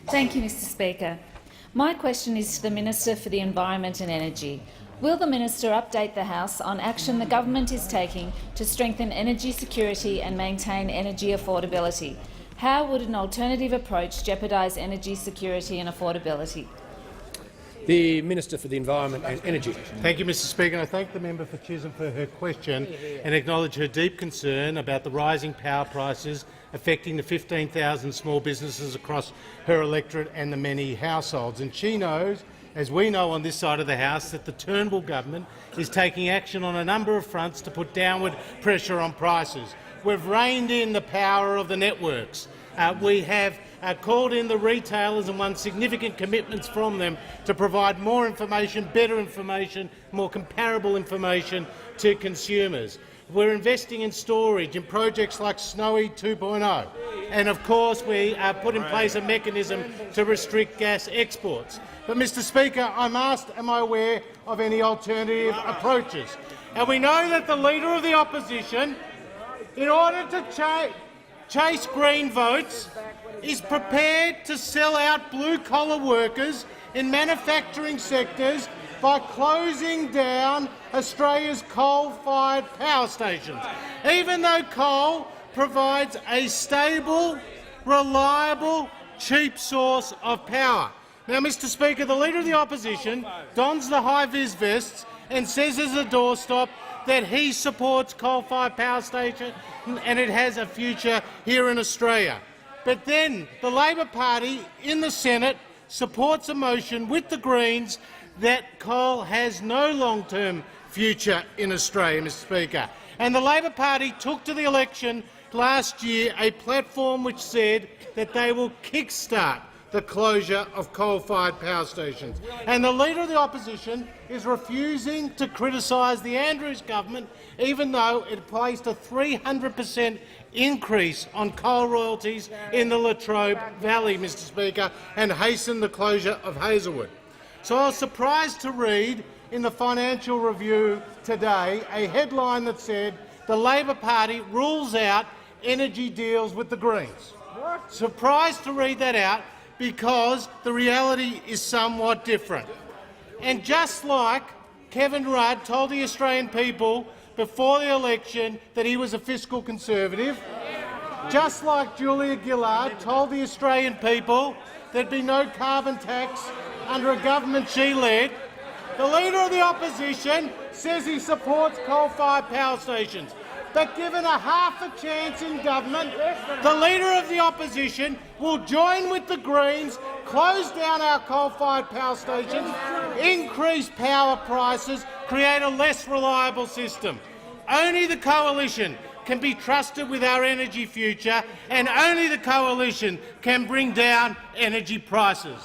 Thank you, Mr Speaker. My question is to the Minister for the Environment and Energy. Will the Minister update the House on action the government is taking to strengthen energy security and maintain energy affordability? How would an alternative approach jeopardise energy security and affordability? The Minister for the Environment and Energy. Thank you, Mr Speaker. I thank the member for Chisholm for her question and acknowledge her deep concern about the rising power prices affecting the 15,000 small businesses across her electorate and the many households. And she knows, as we know on this side of the House, that the Turnbull government is taking action on a number of fronts to put downward pressure on prices. We've reined in the power of the networks. We have called in the retailers and won significant commitments from them to provide more information, better information, more comparable information to consumers. We're investing in storage, in projects like Snowy 2.0, and of course we put in place a mechanism to restrict gas exports. But, Mr Speaker, I'm asked, am I aware of any alternative approaches? And we know that the Leader of the Opposition, in order to chase Green votes, is prepared to sell out blue-collar workers in manufacturing sectors by closing down Australia's coal-fired power stations, even though coal provides a stable, reliable, cheap source of power. Now, Mr Speaker, the Leader of the Opposition dons the high-vis vests and says as a doorstop that he supports coal-fired power stations and it has a future here in Australia. But then the Labor Party in the Senate supports a motion with the Greens that coal has no long-term future in Australia, Mr Speaker. And the Labor Party took to the election last year a platform which said that they will kickstart the closure of coal-fired power stations. And the Leader of the Opposition is refusing to criticise the Andrews government, even though it placed a 300% increase on coal royalties in the Latrobe Valley, Mr Speaker, and hastened the closure of Hazelwood. So I was surprised to read in the Financial Review today a headline that said the Labor Party rules out energy deals with the Greens. Surprised to read that out because the reality is somewhat different. And just like Kevin Rudd told the Australian people before the election that he was a fiscal conservative, just like Julia Gillard told the Australian people there'd be no carbon tax under a government she led, the Leader of the Opposition says he supports coal-fired power stations. But given a half a chance in government, the Leader of the Opposition will join with the Greens, close down our coal-fired power stations, increase power prices, create a less reliable system. Only the Coalition can be trusted with our energy future, and only the Coalition can bring down energy prices.